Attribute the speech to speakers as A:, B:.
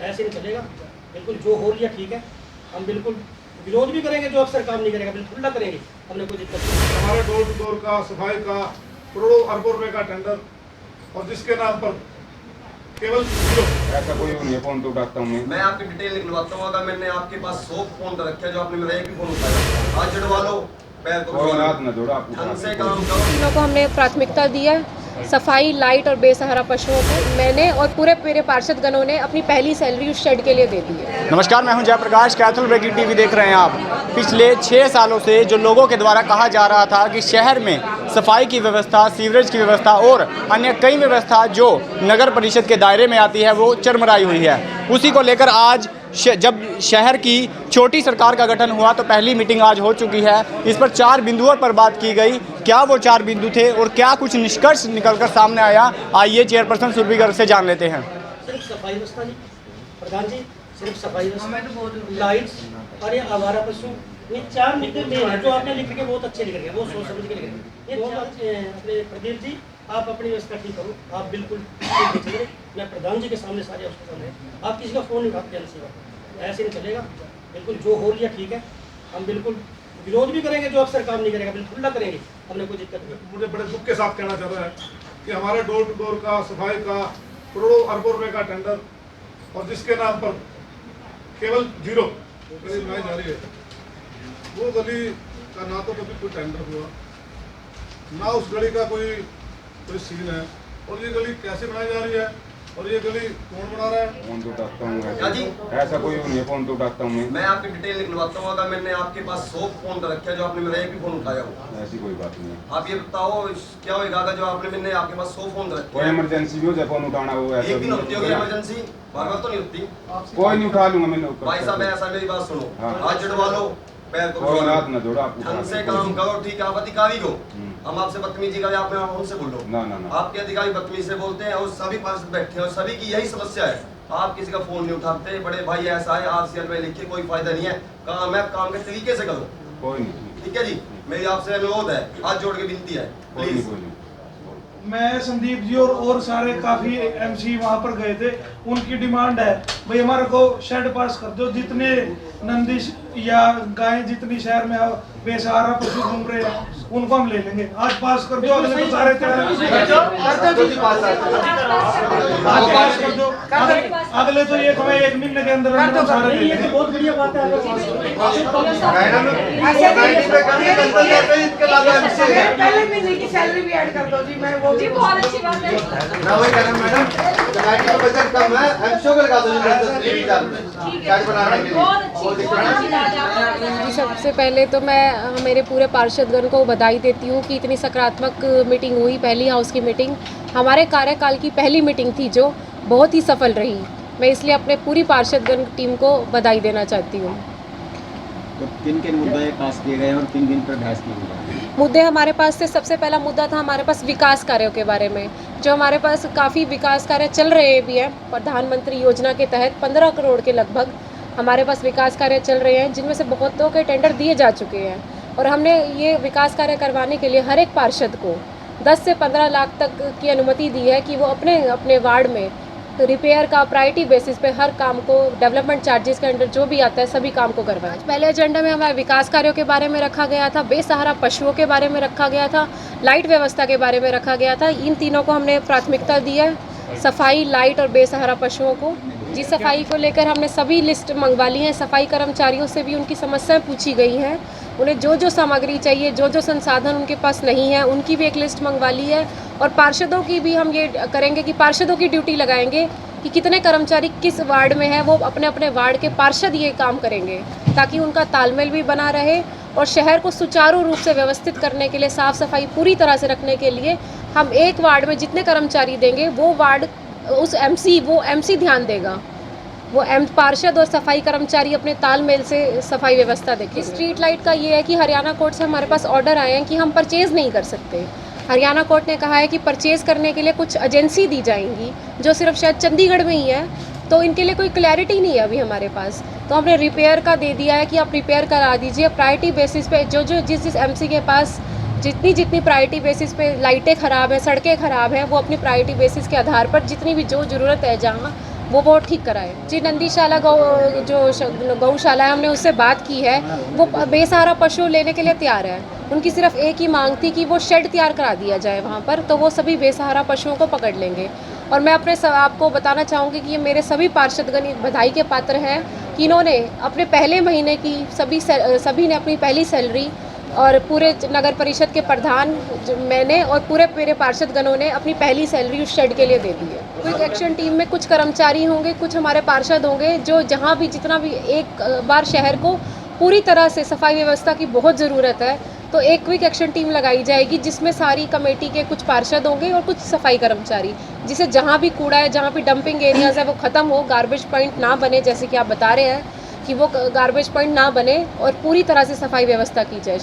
A: ऐसे नहीं चलेगा। बिल्कुल जो हो लिया ठीक है, हम बिल्कुल विरोध भी करेंगे, जो अफसर काम नहीं करेगा बिल्कुल ना करेंगे, हमने कोई दिक्कत नहीं।
B: हमारे डोर टू डोर का सफाई का करोड़ों अरबों रुपए का टेंडर और जिसके नाम पर केवल
C: ऐसा कोई नहीं है, फोन तो उठाता हूँ
D: मैं आपकी डिटेल निकलवाता हूँ। अगर मैंने आपके पास 100 फोन कर रखे जो आपने मेरा एक भी फोन उठाया, आज जड़वा लो, पैर को
C: कोई रात न जोड़ो, आप
D: ढंग से काम करो।
E: तीनों को हमने प्राथमिकता दी है, सफाई, लाइट और बेसहारा पशुओं को। मैंने और पूरे मेरे पार्षद गणों ने अपनी पहली सैलरी उस शेड के लिए दे दी है।
F: नमस्कार, मैं हूं जयप्रकाश, कैथल ब्रेकिंग टीवी देख रहे हैं आप। पिछले 6 सालों से जो लोगों के द्वारा कहा जा रहा था कि शहर में सफाई की व्यवस्था, सीवरेज की व्यवस्था और अन्य कई व्यवस्था जो नगर परिषद के दायरे में आती है वो चरमराई हुई है, उसी को लेकर आज जब शहर की छोटी सरकार का गठन हुआ तो पहली मीटिंग आज हो चुकी है। इस पर 4 बिंदुओं पर बात की गई। क्या वो 4 बिंदु थे और क्या कुछ निष्कर्ष निकलकर सामने आया, आइए चेयरपर्सन सुरभि गर्ग से जान लेते हैं।
A: सिर्फ सफाई व्यवस्था नहीं प्रधान जी, सिर्फ सफाई व्यवस्था, लाइट्स और ये आवारा पशु, ये 4 मुद्दे मेन है जो आपने लिख के बहुत अच्छे लिख रहे हैं, बहुत सोच समझ के लिख रहे हैं। ये बहुत अच्छे हैं। अपने प्रदीप जी, आप अपनी व्यवस्था ठीक करो, आप बिल्कुल ठीक चलिए। मैं प्रधान जी के सामने सारे उसके सामने, आप किसी का फोन नहीं उठाते जनसेवा, ऐसे नहीं चलेगा। बिल्कुल जो हो लिया ठीक है, हम बिल्कुल विरोध भी करेंगे, जो अफसर काम नहीं करेगा बिल्कुल ना करेंगे, हमने कोई दिक्कत नहीं।
B: मुझे बड़े दुख के साथ कहना चाह रहा है कि हमारे डोर टू डोर का सफाई का करोड़ों अरबों रुपए का टेंडर और जिसके नाम पर केवल 0 गली बनाई जा रही है, वो गली का ना तो कभी कोई टेंडर हुआ, ना उस गली का कोई सीन है, और ये गली कैसे बनाई जा रही है और ये गली कौन बना रहा है।
C: फोन तो उठाता हूँ,
D: क्या जी?
C: ऐसा कोई नहीं है, फोन तो उठाता हूँ
D: मैं आपकी डिटेल निकलवाता हूँ। अगर मैंने आपके पास 100 फोन कर रखे जो आपने मेरा एक भी फोन उठाया हो,
C: ऐसी कोई बात नहीं है।
D: आप ये बताओ क्या होगा अगर जो आपने मैंने आपके पास 100 फोन कर रखे
C: कोई इमरजेंसी भी हो जाए फोन उठाना, वो ऐसा
D: एक दिन होती होगी इमरजेंसी, बार बार तो नहीं होती।
C: कोई नहीं उठा लूंगा मैंने।
D: भाई साहब ऐसा मेरी बात सुनो,
C: हाँ।
D: आज जड़वा लो, पैर को
C: कोई रात न जोड़ो, आप
D: ढंग से काम करो, ठीक है। आप अधिकारी हो, हम आपसे बदतमीजी करें, आप हमसे बोलो।
C: ना ना ना,
D: आपके अधिकारी बदतमीजी से बोलते हैं और सभी पार्षद बैठे हैं और सभी की यही समस्या है। आप किसी का फोन नहीं उठाते, बड़े भाई ऐसा है, RCL में लिखे कोई फायदा नहीं है, काम है, काम के तरीके से करो,
C: कोई नहीं,
D: ठीक है जी। मेरी आपसे अनुरोध है, हाथ जोड़ के विनती है,
C: कोई नहीं,
D: प्लीज।
C: कोई नहीं।
G: मैं संदीप जी और सारे काफी MC वहाँ पर गए थे। उनकी डिमांड है भाई हमारे को शेड पास कर दो, जितने नंदी या गायें जितनी शहर में बेसहारा पशु घूम रहे हैं उनको हम ले लेंगे। आज पास कर दो, अगले तो सारे पास कर दो, अगले तो एक महीने के अंदर हम सारे ले लेंगे।
A: बहुत बढ़िया बात है।
H: पहले महीने की सैलरी भी ऐड कर दो जी, मैं वो
I: जी बहुत अच्छी बात है।
H: ना वही कह रहा हूं मैडम, सोसाइटी का बजट कम है, हम शो लगा दो जी कैश बनाने के लिए।
I: बहुत अच्छी बात है।
E: जी, सबसे पहले तो मैं मेरे पूरे पार्षदगण को बधाई देती हूँ कि इतनी सकारात्मक मीटिंग हुई, पहली हाउस की मीटिंग, हमारे कार्यकाल की पहली मीटिंग थी जो बहुत ही सफल रही। मैं इसलिए अपने पूरी पार्षदगण टीम को बधाई देना चाहती हूँ।
J: तो किन मुद्दे पास किए गए और किन पर बहस की गई?
E: मुद्दे हमारे पास से सबसे पहला मुद्दा था हमारे पास विकास कार्यों के बारे में, जो हमारे पास काफ़ी विकास कार्य चल रहे भी हैं। प्रधानमंत्री योजना के तहत 15 करोड़ के लगभग हमारे पास विकास कार्य चल रहे हैं, जिनमें से बहुतों के टेंडर दिए जा चुके हैं। और हमने ये विकास कार्य करवाने के लिए हर एक पार्षद को 10 से 15 लाख तक की अनुमति दी है कि वो अपने अपने वार्ड में रिपेयर का प्रायोरिटी बेसिस पे हर काम को डेवलपमेंट चार्जेस के अंडर जो भी आता है सभी काम को करवाएं। पहले एजेंडा में हमारे विकास कार्यों के बारे में रखा गया था, बेसहारा पशुओं के बारे में रखा गया था, लाइट व्यवस्था के बारे में रखा गया था। इन तीनों को हमने प्राथमिकता दी है, सफाई, लाइट और बेसहारा पशुओं को। जी, सफाई को लेकर हमने सभी लिस्ट मंगवा ली है। सफाई कर्मचारियों से भी उनकी समस्याएं पूछी गई हैं, उन्हें जो जो सामग्री चाहिए, जो जो संसाधन उनके पास नहीं है, उनकी भी एक लिस्ट मंगवा ली है। और पार्षदों की भी हम ये करेंगे कि पार्षदों की ड्यूटी लगाएंगे कि कितने कर्मचारी किस वार्ड में है, वो अपने अपने वार्ड के पार्षद ये काम करेंगे, ताकि उनका तालमेल भी बना रहे। और शहर को सुचारू रूप से व्यवस्थित करने के लिए, साफ़ सफाई पूरी तरह से रखने के लिए हम एक वार्ड में जितने कर्मचारी देंगे वो वार्ड उस MC ध्यान देगा। वो पार्षद और सफाई कर्मचारी अपने तालमेल से सफाई व्यवस्था देखें। स्ट्रीट लाइट का ये है कि हरियाणा कोर्ट से हमारे पास ऑर्डर आए हैं कि हम परचेज़ नहीं कर सकते। हरियाणा कोर्ट ने कहा है कि परचेज़ करने के लिए कुछ एजेंसी दी जाएंगी जो सिर्फ शायद चंडीगढ़ में ही है, तो इनके लिए कोई क्लैरिटी नहीं है अभी हमारे पास। तो हमने रिपेयर का दे दिया है कि आप रिपेयर करा दीजिए प्रायोरिटी बेसिस पे। जिस MC के पास जितनी प्रायोरिटी बेसिस पे लाइटें ख़राब हैं, सड़कें ख़राब हैं, वो अपनी प्रायोरिटी बेसिस के आधार पर जितनी भी जो ज़रूरत है जहाँ वो ठीक कराए जी। नंदीशाला गौशाला है, हमने उससे बात की है, वो बेसहारा पशु लेने के लिए तैयार है। उनकी सिर्फ एक ही मांग थी कि वो शेड तैयार करा दिया जाए वहाँ पर, तो वो सभी बेसहारा पशुओं को पकड़ लेंगे। और मैं आपको बताना चाहूँगी कि ये मेरे सभी पार्षदगण बधाई के पात्र हैं कि इन्होंने अपने पहले महीने की सभी ने अपनी पहली सैलरी, और पूरे नगर परिषद के प्रधान मैंने और पूरे मेरे पार्षदगणों ने अपनी पहली सैलरी उस शेड के लिए दे दी है। क्विक एक्शन टीम में कुछ कर्मचारी होंगे, कुछ हमारे पार्षद होंगे, जो जहाँ भी जितना भी एक बार शहर को पूरी तरह से सफाई व्यवस्था की बहुत ज़रूरत है, तो एक क्विक एक्शन टीम लगाई जाएगी जिसमें सारी कमेटी के कुछ पार्षद होंगे और कुछ सफाई कर्मचारी, जिसे जहाँ भी कूड़ा है, जहाँ भी डंपिंग एरियाज़ है वो ख़त्म हो, गार्बेज पॉइंट ना बने, जैसे कि आप बता रहे हैं कि वो गार्बेज पॉइंट ना बने और पूरी तरह से सफाई व्यवस्था की जाए।